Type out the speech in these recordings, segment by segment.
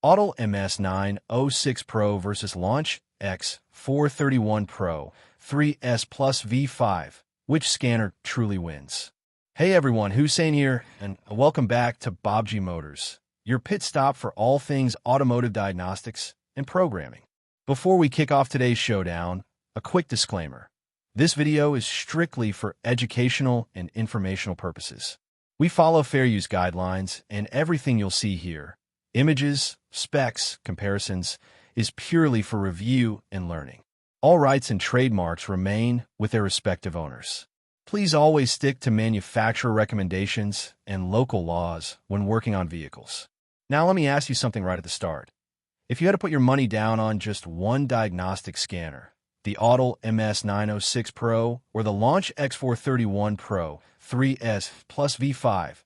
Autel MS906 Pro versus Launch X431 Pro 3S plus V5. Which scanner truly wins? Hey everyone, Hussein here, and welcome back to Bob G Motors, your pit stop for all things automotive diagnostics and programming. Before we kick off today's showdown, a quick disclaimer. This video is strictly for educational and informational purposes. We follow fair use guidelines, and everything you'll see here, images, specs, comparisons, is purely for review and learning. All rights and trademarks remain with their respective owners. Please always stick to manufacturer recommendations and local laws when working on vehicles. Now let me ask you something right at the start. If you had to put your money down on just one diagnostic scanner, the Autel MS906 Pro or the Launch X431 Pro 3S plus V5,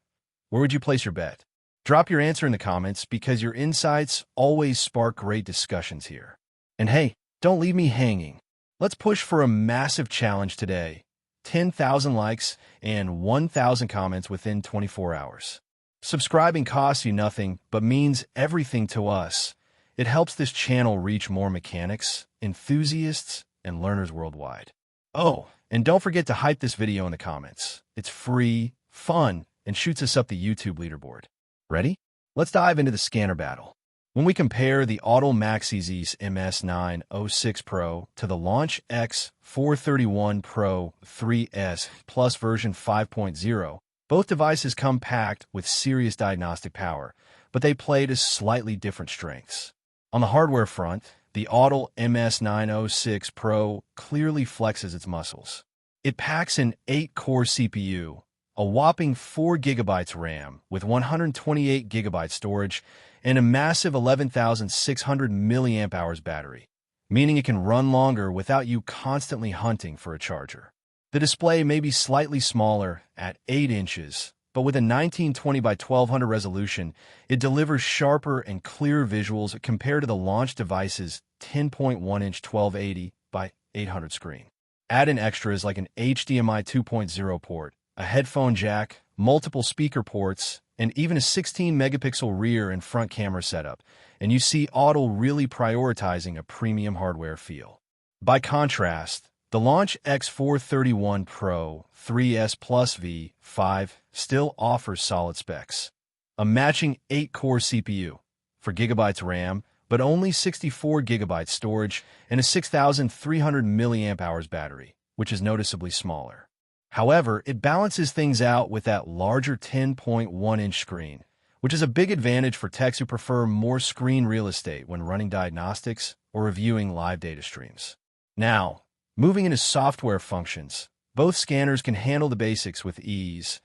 where would you place your bet? Drop your answer in the comments because your insights always spark great discussions here. And hey, don't leave me hanging. Let's push for a massive challenge today. 10,000 likes and 1,000 comments within 24 hours. Subscribing costs you nothing but means everything to us. It helps this channel reach more mechanics, enthusiasts, and learners worldwide. Oh, and don't forget to hype this video in the comments. It's free, fun, and shoots us up the YouTube leaderboard. Ready? Let's dive into the scanner battle. When we compare the Autel MaxiZ's MS906 Pro to the Launch X431 Pro 3S Plus version 5.0, both devices come packed with serious diagnostic power, but they play to slightly different strengths. On the hardware front, the Autel MS906 Pro clearly flexes its muscles. It packs an 8-core CPU, a whopping 4 GB RAM with 128 GB storage, and a massive 11,600 mAh battery, meaning it can run longer without you constantly hunting for a charger. The display may be slightly smaller at 8 inches, but with a 1920 by 1200 resolution, it delivers sharper and clearer visuals compared to the Launch device's 10.1-inch 1280 by 800 screen. Add in extras like an HDMI 2.0 port, a headphone jack, multiple speaker ports, and even a 16-megapixel rear and front camera setup, and you see Autel really prioritizing a premium hardware feel. By contrast, the Launch X431 Pro 3S plus V5 still offers solid specs. A matching 8-core CPU, 4 GB RAM, but only 64 GB storage, and a 6,300 mAh battery, which is noticeably smaller. However, it balances things out with that larger 10.1-inch screen, which is a big advantage for techs who prefer more screen real estate when running diagnostics or reviewing live data streams. Now, moving into software functions, both scanners can handle the basics with ease: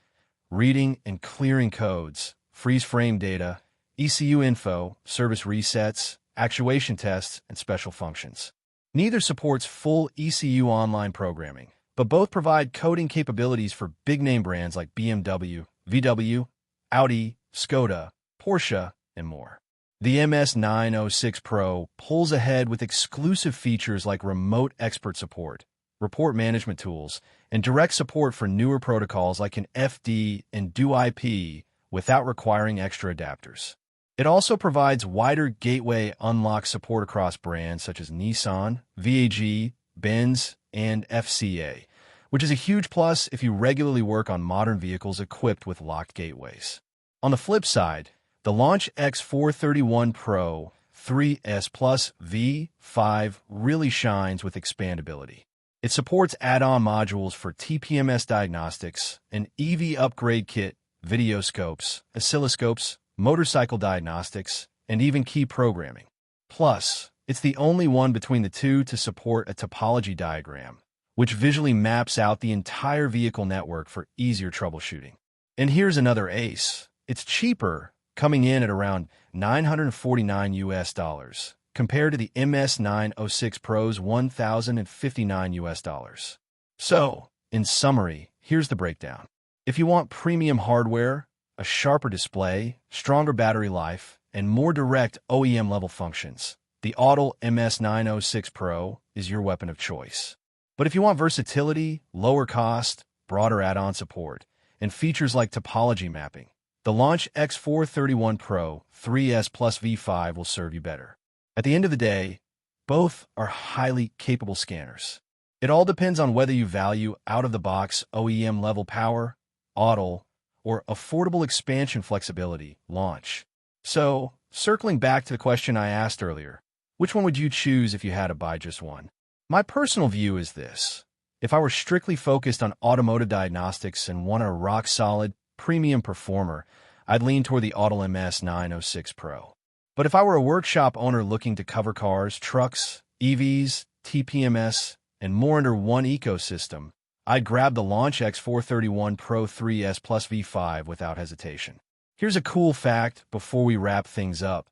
reading and clearing codes, freeze frame data, ECU info, service resets, actuation tests, and special functions. Neither supports full ECU online programming, but both provide coding capabilities for big-name brands like BMW, VW, Audi, Skoda, Porsche, and more. The MS906 Pro pulls ahead with exclusive features like remote expert support, report management tools, and direct support for newer protocols like CAN FD and DoIP without requiring extra adapters. It also provides wider gateway unlock support across brands such as Nissan, VAG, Benz, and FCA, which is a huge plus if you regularly work on modern vehicles equipped with locked gateways. On the flip side, the Launch X431 Pro 3S plus V5 really shines with expandability. It supports add-on modules for TPMS diagnostics, an EV upgrade kit, video scopes, oscilloscopes, motorcycle diagnostics, and even key programming. Plus, it's the only one between the two to support a topology diagram, which visually maps out the entire vehicle network for easier troubleshooting. And here's another ace. It's cheaper, coming in at around $949 compared to the MS906 Pro's $1,059. So, in summary, here's the breakdown. If you want premium hardware, a sharper display, stronger battery life, and more direct OEM-level functions, the Autel MS906 Pro is your weapon of choice. But if you want versatility, lower cost, broader add-on support, and features like topology mapping, the Launch X431 Pro 3S plus V5 will serve you better. At the end of the day, both are highly capable scanners. It all depends on whether you value out-of-the-box OEM-level power, Autel, or affordable expansion flexibility, Launch. So, circling back to the question I asked earlier, which one would you choose if you had to buy just one? My personal view is this. If I were strictly focused on automotive diagnostics and wanted a rock-solid, premium performer, I'd lean toward the Autel MS906 Pro. But if I were a workshop owner looking to cover cars, trucks, EVs, TPMS, and more under one ecosystem, I'd grab the Launch X431 Pro3S plus V5 without hesitation. Here's a cool fact before we wrap things up.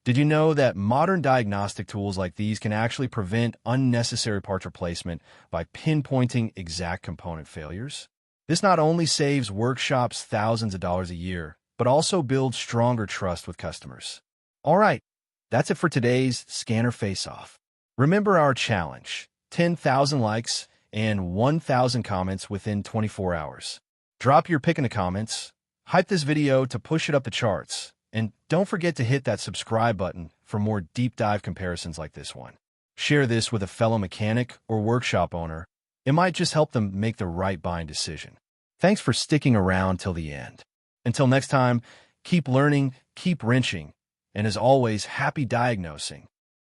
Did you know that modern diagnostic tools like these can actually prevent unnecessary parts replacement by pinpointing exact component failures? This not only saves workshops thousands of dollars a year, but also builds stronger trust with customers. All right, that's it for today's Scanner Face-Off. Remember our challenge, 10,000 likes and 1,000 comments within 24 hours. Drop your pick in the comments, hype this video to push it up the charts, and don't forget to hit that subscribe button for more deep dive comparisons like this one. Share this with a fellow mechanic or workshop owner. It might just help them make the right buying decision. Thanks for sticking around till the end. Until next time, keep learning, keep wrenching, and as always, happy diagnosing.